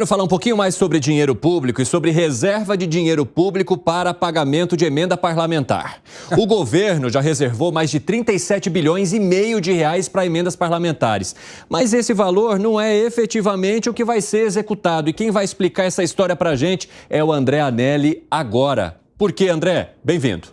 Quero falar um pouquinho mais sobre dinheiro público e sobre reserva de dinheiro público para pagamento de emenda parlamentar. O governo já reservou mais de 37 bilhões e meio de reais para emendas parlamentares. Mas esse valor não é efetivamente o que vai ser executado. E quem vai explicar essa história para a gente é o André Anelli agora. Por quê, André? Bem-vindo.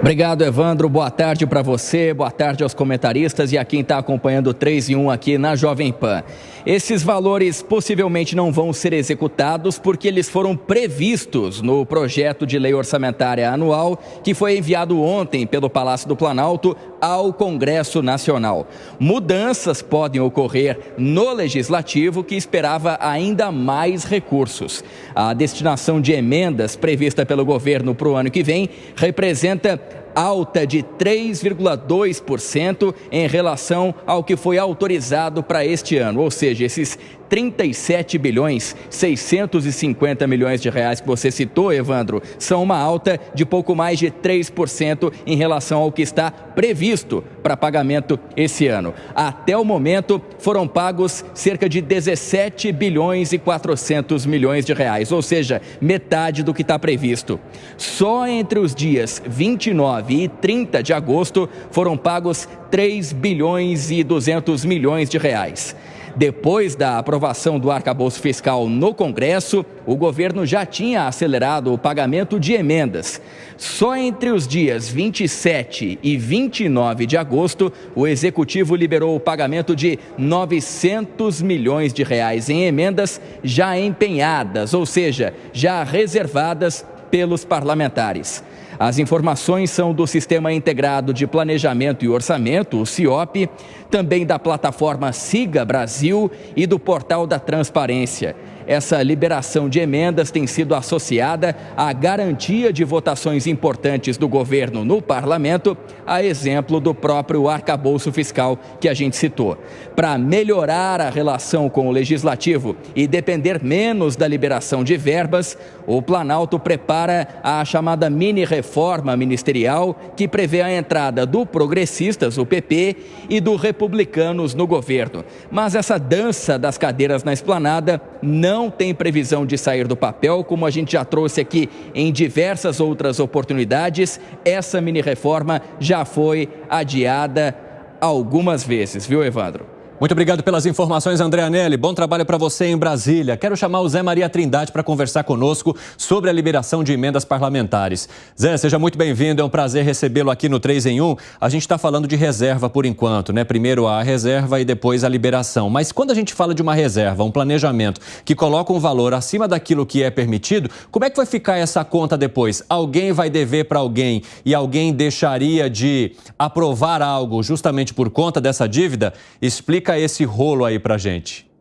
Obrigado, Evandro. Boa tarde para você, boa tarde aos comentaristas e a quem está acompanhando o 3 em 1 aqui na Jovem Pan. Esses valores possivelmente não vão ser executados porque eles foram previstos no projeto de lei orçamentária anual que foi enviado ontem pelo Palácio do Planalto ao Congresso Nacional. Mudanças podem ocorrer no Legislativo, que esperava ainda mais recursos. A destinação de emendas prevista pelo governo para o ano que vem representa alta de 3,2% em relação ao que foi autorizado para este ano, ou seja, esses 37 bilhões 650 milhões de reais que você citou, Evandro, são uma alta de pouco mais de 3% em relação ao que está previsto para pagamento esse ano. Até o momento foram pagos cerca de 17 bilhões e 400 milhões de reais, ou seja, metade do que está previsto. Só entre os dias 29 e 30 de agosto foram pagos 3 bilhões e 200 milhões de reais. Depois da aprovação do arcabouço fiscal no Congresso, o governo já tinha acelerado o pagamento de emendas. Só entre os dias 27 e 29 de agosto, o Executivo liberou o pagamento de 900 milhões de reais em emendas já empenhadas, ou seja, já reservadas pelos parlamentares. As informações são do Sistema Integrado de Planejamento e Orçamento, o CIOP, também da plataforma Siga Brasil e do Portal da Transparência. Essa liberação de emendas tem sido associada à garantia de votações importantes do governo no parlamento, a exemplo do próprio arcabouço fiscal que a gente citou. Para melhorar a relação com o Legislativo e depender menos da liberação de verbas, o Planalto prepara a chamada mini-reforma ministerial, que prevê a entrada do Progressistas, o PP, e do Republicanos no governo. Mas essa dança das cadeiras na esplanada não tem previsão de sair do papel, como a gente já trouxe aqui em diversas outras oportunidades. Essa mini-reforma já foi adiada algumas vezes, viu, Evandro? Muito obrigado pelas informações, André Anelli. Bom trabalho para você em Brasília. Quero chamar o Zé Maria Trindade para conversar conosco sobre a liberação de emendas parlamentares. Zé, seja muito bem-vindo. É um prazer recebê-lo aqui no 3 em 1. A gente está falando de reserva por enquanto, né? Primeiro a reserva e depois a liberação. Mas quando a gente fala de uma reserva, um planejamento que coloca um valor acima daquilo que é permitido, como é que vai ficar essa conta depois? Alguém vai dever para alguém e alguém deixaria de aprovar algo justamente por conta dessa dívida? Explica esse rolo aí pra gente.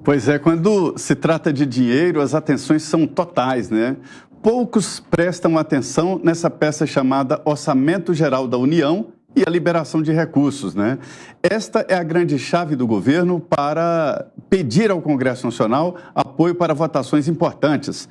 Pois é, quando se trata de dinheiro, as atenções são totais, né? Poucos prestam atenção nessa peça chamada Orçamento Geral da União e a liberação de recursos, né? Esta é a grande chave do governo para pedir ao Congresso Nacional apoio para votações importantes.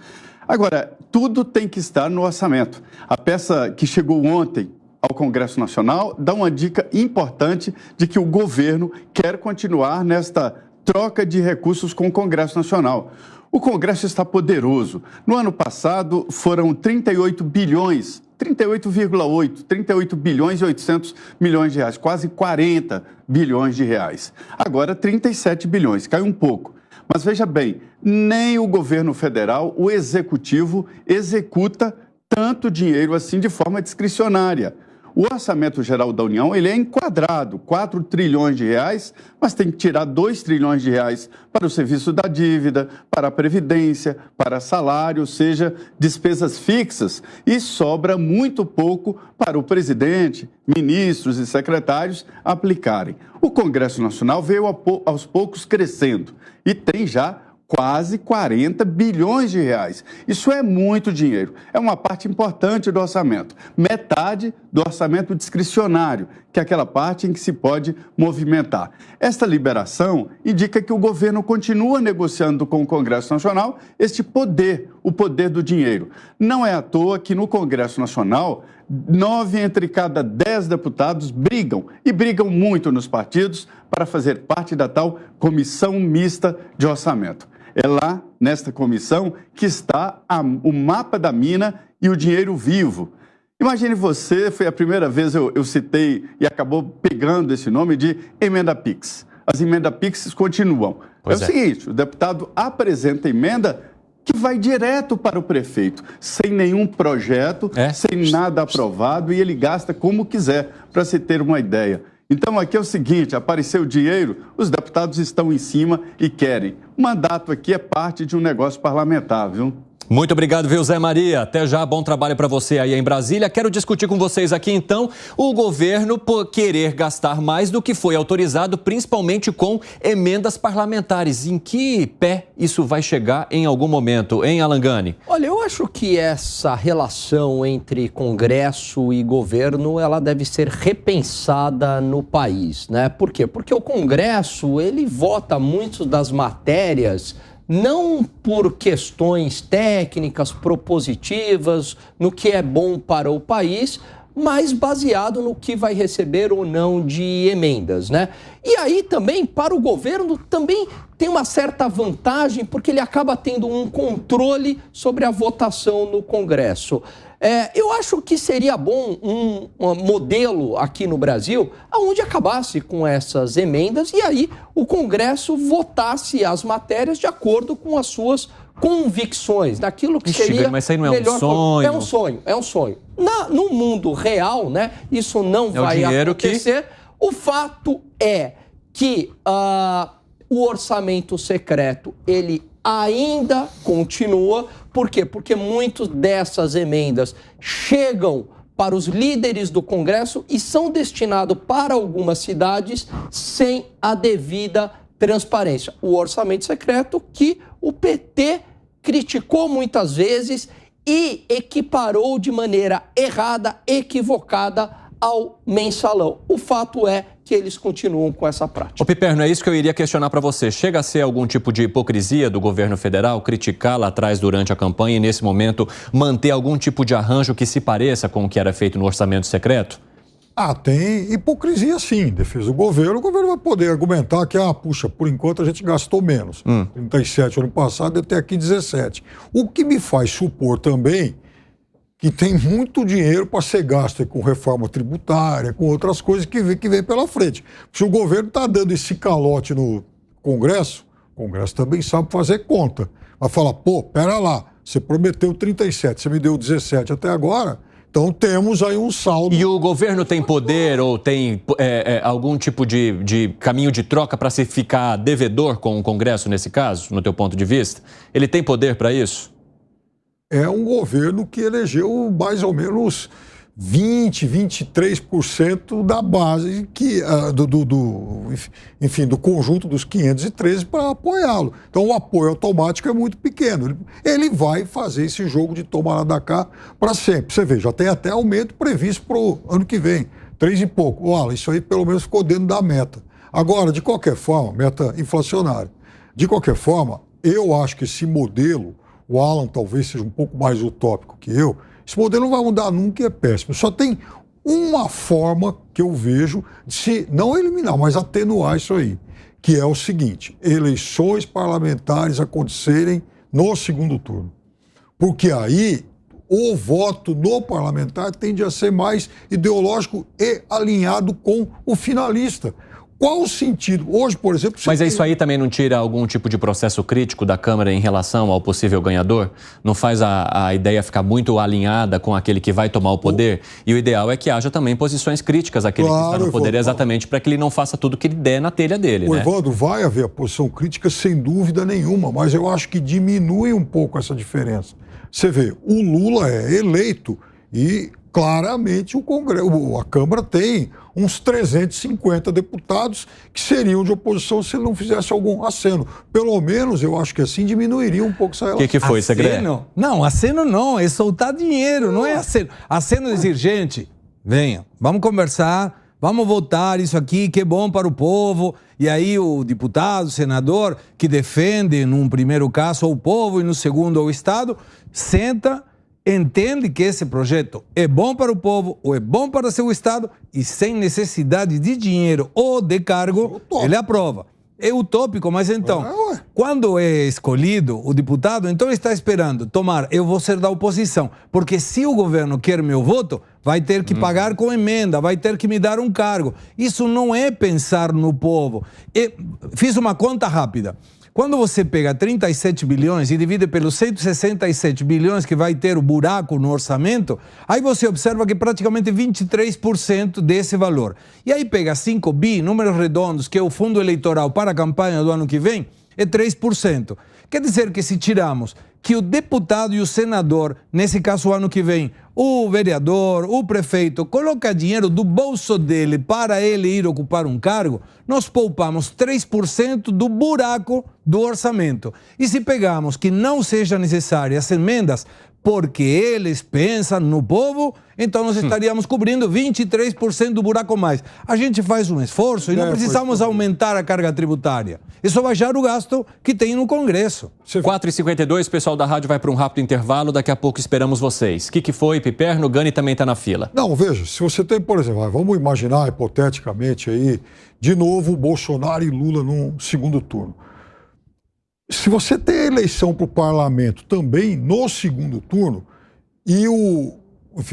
Agora, tudo tem que estar no orçamento. A peça que chegou ontem ao Congresso Nacional dá uma dica importante de que o governo quer continuar nesta troca de recursos com o Congresso Nacional. O Congresso está poderoso. No ano passado foram 38 bilhões, 38 bilhões e 800 milhões de reais, quase 40 bilhões de reais. Agora 37 bilhões, caiu um pouco. Mas veja bem, nem o governo federal, o executivo, executa tanto dinheiro assim de forma discricionária. O Orçamento Geral da União, ele é enquadrado, 4 trilhões de reais, mas tem que tirar 2 trilhões de reais para o serviço da dívida, para a Previdência, para salário, ou seja, despesas fixas, e sobra muito pouco para o presidente, ministros e secretários aplicarem. O Congresso Nacional veio aos poucos crescendo e tem já quase 40 bilhões de reais. Isso é muito dinheiro. É uma parte importante do orçamento. Metade do orçamento discricionário, que é aquela parte em que se pode movimentar. Esta liberação indica que o governo continua negociando com o Congresso Nacional este poder, o poder do dinheiro. Não é à toa que no Congresso Nacional 9 entre cada 10 deputados brigam, e brigam muito nos partidos, para fazer parte da tal Comissão Mista de Orçamento. É lá, nesta comissão, que está o mapa da mina e o dinheiro vivo. Imagine você, foi a primeira vez eu citei e acabou pegando esse nome de emenda PIX. As emendas PIX continuam. É o seguinte, o deputado apresenta emenda que vai direto para o prefeito, sem nenhum projeto, sem nada aprovado, e ele gasta como quiser, para se ter uma ideia. Então, aqui é o seguinte, apareceu o dinheiro, os deputados estão em cima e querem. O mandato aqui é parte de um negócio parlamentar, viu? Muito obrigado, viu, Zé Maria? Até já, bom trabalho para você aí em Brasília. Quero discutir com vocês aqui, então, o governo por querer gastar mais do que foi autorizado, principalmente com emendas parlamentares. Em que pé isso vai chegar em algum momento, hein, Alan Gani? Olha, eu acho que essa relação entre Congresso e governo, ela deve ser repensada no país, né? Por quê? Porque o Congresso, ele vota muito das matérias não por questões técnicas, propositivas, no que é bom para o país, mas baseado no que vai receber ou não de emendas, né? E aí também, para o governo, também tem uma certa vantagem, porque ele acaba tendo um controle sobre a votação no Congresso. Eu acho que seria bom um modelo aqui no Brasil onde acabasse com essas emendas e aí o Congresso votasse as matérias de acordo com as suas convicções, daquilo que seria mas isso aí não é melhor. Um sonho? É um sonho. No mundo real, né, isso não vai acontecer. O fato é que o orçamento secreto, ele ainda continua. Por quê? Porque muitas dessas emendas chegam para os líderes do Congresso e são destinados para algumas cidades sem a devida transparência. O orçamento secreto que o PT criticou muitas vezes e equiparou de maneira errada, equivocada ao mensalão. O fato é que eles continuam com essa prática. Ô Piperno, é isso que eu iria questionar para você. Chega a ser algum tipo de hipocrisia do governo federal criticar lá atrás durante a campanha e nesse momento manter algum tipo de arranjo que se pareça com o que era feito no orçamento secreto? Tem hipocrisia sim, defesa do governo. O governo vai poder argumentar que, puxa, por enquanto a gente gastou menos. 37 ano passado, até aqui 17. O que me faz supor também que tem muito dinheiro para ser gasto com reforma tributária, com outras coisas que vem pela frente. Se o governo está dando esse calote no Congresso, o Congresso também sabe fazer conta. Vai falar, pera lá, você prometeu 37, você me deu 17 até agora, então temos aí um saldo. E o governo tem poder ou tem algum tipo de caminho de troca para se ficar devedor com o Congresso nesse caso, no teu ponto de vista? Ele tem poder para isso? É um governo que elegeu mais ou menos 23% da base do conjunto dos 513 para apoiá-lo. Então o apoio automático é muito pequeno. Ele vai fazer esse jogo de toma lá da cá para sempre. Você vê, já tem até aumento previsto para o ano que vem, 3 e pouco. Olha, isso aí pelo menos ficou dentro da meta. Agora, de qualquer forma, meta inflacionária. De qualquer forma, eu acho que esse modelo, o Alan talvez seja um pouco mais utópico que eu, esse modelo não vai mudar nunca e é péssimo. Só tem uma forma que eu vejo de se não eliminar, mas atenuar isso aí, que é o seguinte: eleições parlamentares acontecerem no segundo turno. Porque aí o voto no parlamentar tende a ser mais ideológico e alinhado com o finalista. Qual o sentido? Hoje, por exemplo... Mas isso aí também não tira algum tipo de processo crítico da Câmara em relação ao possível ganhador? Não faz a ideia ficar muito alinhada com aquele que vai tomar o poder? E o ideal é que haja também posições críticas àquele que está no poder, exatamente para que ele não faça tudo que ele der na telha dele, né? Evandro, vai haver a posição crítica sem dúvida nenhuma, mas eu acho que diminui um pouco essa diferença. Você vê, o Lula é eleito e claramente a Câmara tem uns 350 deputados que seriam de oposição se ele não fizesse algum aceno. Pelo menos, eu acho que assim diminuiria um pouco essa relação. O que foi, Segredo? Não, aceno não, é soltar dinheiro, não é aceno. Aceno é dizer, gente, venha, vamos conversar, vamos votar isso aqui que é bom para o povo. E aí o deputado, o senador, que defende num primeiro caso o povo e no segundo o Estado, senta entende que esse projeto é bom para o povo, ou é bom para seu Estado, e sem necessidade de dinheiro ou de cargo, ele aprova. É utópico, mas então, quando é escolhido o deputado, então ele está esperando, eu vou ser da oposição, porque se o governo quer meu voto, vai ter que pagar com emenda, vai ter que me dar um cargo. Isso não é pensar no povo. Fiz uma conta rápida. Quando você pega 37 bilhões e divide pelos 167 bilhões que vai ter o buraco no orçamento, aí você observa que praticamente 23% desse valor. E aí pega 5 bi, números redondos, que é o fundo eleitoral para a campanha do ano que vem, é 3%. Quer dizer que se tiramos que o deputado e o senador, nesse caso o ano que vem, o vereador, o prefeito, coloca dinheiro do bolso dele para ele ir ocupar um cargo, nós poupamos 3% do buraco do orçamento. E se pegamos que não sejam necessárias emendas, porque eles pensam no povo, então nós estaríamos cobrindo 23% do buraco mais. A gente faz um esforço e não precisamos aumentar a carga tributária. É só baixar o gasto que tem no Congresso. 4h52, o pessoal da rádio vai para um rápido intervalo, daqui a pouco esperamos vocês. O que foi, Piperno? O Gani também está na fila. Não, veja, se você tem, por exemplo, vamos imaginar hipoteticamente aí, de novo, Bolsonaro e Lula num segundo turno. Se você tem a eleição para o parlamento também no segundo turno, e o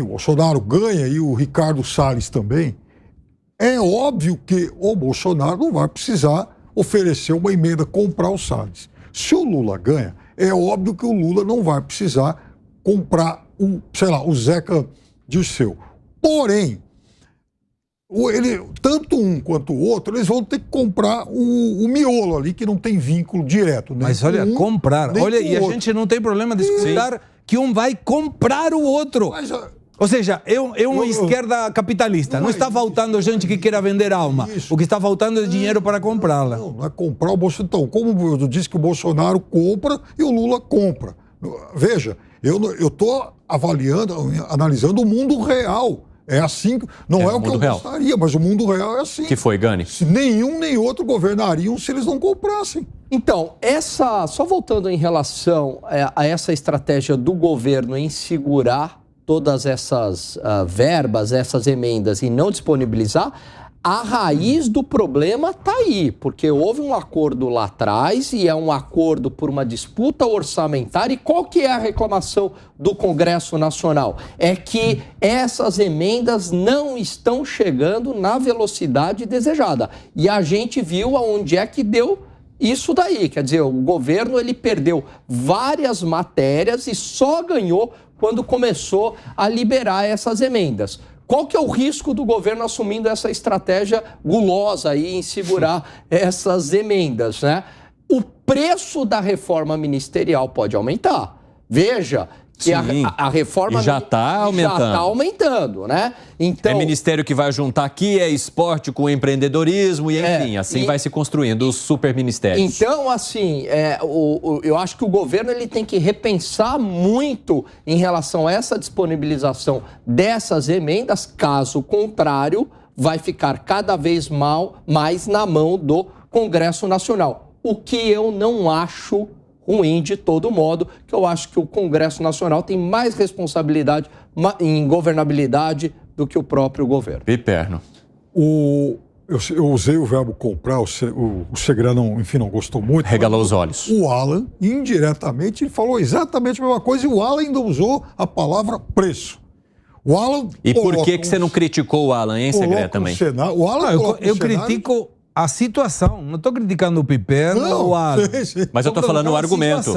Bolsonaro ganha e o Ricardo Salles também, é óbvio que o Bolsonaro não vai precisar oferecer uma emenda, comprar o Salles. Se o Lula ganha, é óbvio que o Lula não vai precisar comprar o Zeca Dirceu. Porém, tanto um quanto o outro, eles vão ter que comprar o miolo ali, que não tem vínculo direto. Mas olha, comprar. Olha, e a gente não tem problema de escutar que um vai comprar o outro. Ou seja, é uma esquerda capitalista. Não está faltando gente que queira vender alma. O que está faltando é dinheiro para comprá-la. Não é comprar o Bolsonaro. Então, como eu disse que o Bolsonaro compra e o Lula compra. Veja, eu estou analisando o mundo real. É assim, não é o que eu gostaria, mas o mundo real é assim. Que foi, Gani? Nenhum nem outro governariam se eles não comprassem. Então, só voltando em relação a essa estratégia do governo em segurar todas essas verbas, essas emendas e não disponibilizar, a raiz do problema está aí, porque houve um acordo lá atrás e é um acordo por uma disputa orçamentária. E qual que é a reclamação do Congresso Nacional? É que essas emendas não estão chegando na velocidade desejada. E a gente viu aonde é que deu isso daí. Quer dizer, o governo ele perdeu várias matérias e só ganhou quando começou a liberar essas emendas. Qual que é o risco do governo assumindo essa estratégia gulosa aí em segurar essas emendas, né? O preço da reforma ministerial pode aumentar. Veja que a reforma já está aumentando. Já está aumentando, né? Então, é ministério que vai juntar aqui, é esporte com empreendedorismo e enfim, assim vai se construindo os superministérios. Então, assim, eu acho que o governo ele tem que repensar muito em relação a essa disponibilização dessas emendas, caso contrário, vai ficar cada vez mais na mão do Congresso Nacional. O que eu não acho ruim de todo modo, que eu acho que o Congresso Nacional tem mais responsabilidade em governabilidade do que o próprio governo. Piperno. Eu usei o verbo comprar, o Segrão, enfim, não gostou muito. Regalou os olhos. O Alan, indiretamente, ele falou exatamente a mesma coisa e o Alan ainda usou a palavra preço. O Alan... E por que você não criticou o Alan, hein, Segrão, também? O Alan eu critico a situação. Não estou criticando o Piperno ou o Alan. Mas eu estou falando o argumento.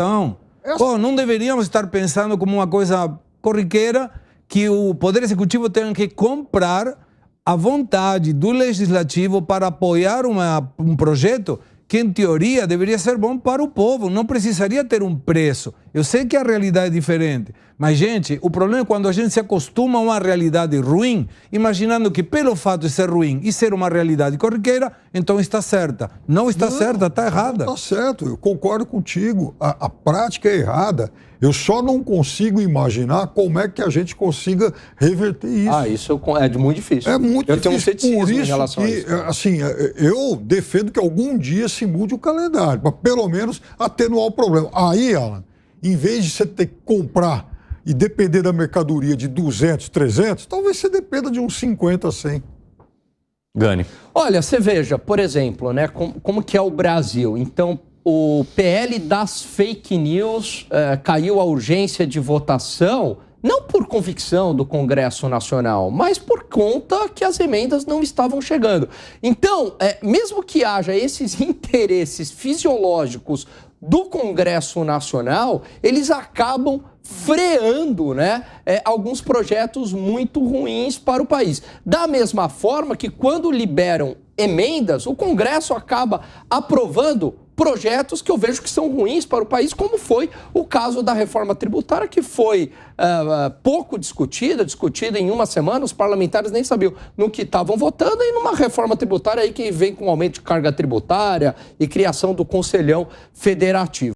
Pô, não deveríamos estar pensando como uma coisa corriqueira que o Poder Executivo tenha que comprar a vontade do Legislativo para apoiar um projeto que, em teoria, deveria ser bom para o povo. Não precisaria ter um preço. Eu sei que a realidade é diferente. Mas, gente, o problema é quando a gente se acostuma a uma realidade ruim, imaginando que, pelo fato de ser ruim e ser uma realidade corriqueira, então está certa. Não está certa, está errada. Está certo, eu concordo contigo. A prática é errada. Eu só não consigo imaginar como é que a gente consiga reverter isso. Isso é muito difícil. É muito difícil. Tenho um ceticismo em relação a isso. Assim, eu defendo que algum dia se mude o calendário, para pelo menos atenuar o problema. Aí, Alan, em vez de você ter que comprar e depender da mercadoria de 200, 300, talvez você dependa de uns 50, 100. Gani. Olha, você veja, por exemplo, né, como que é o Brasil. Então, o PL das fake news caiu a urgência de votação, não por convicção do Congresso Nacional, mas por conta que as emendas não estavam chegando. Então, mesmo que haja esses interesses fisiológicos do Congresso Nacional, eles acabam freando, né, alguns projetos muito ruins para o país. Da mesma forma que quando liberam emendas, o Congresso acaba aprovando projetos que eu vejo que são ruins para o país, como foi o caso da reforma tributária, que foi pouco discutida em uma semana, os parlamentares nem sabiam no que estavam votando, e numa reforma tributária aí que vem com aumento de carga tributária e criação do Conselhão Federativo.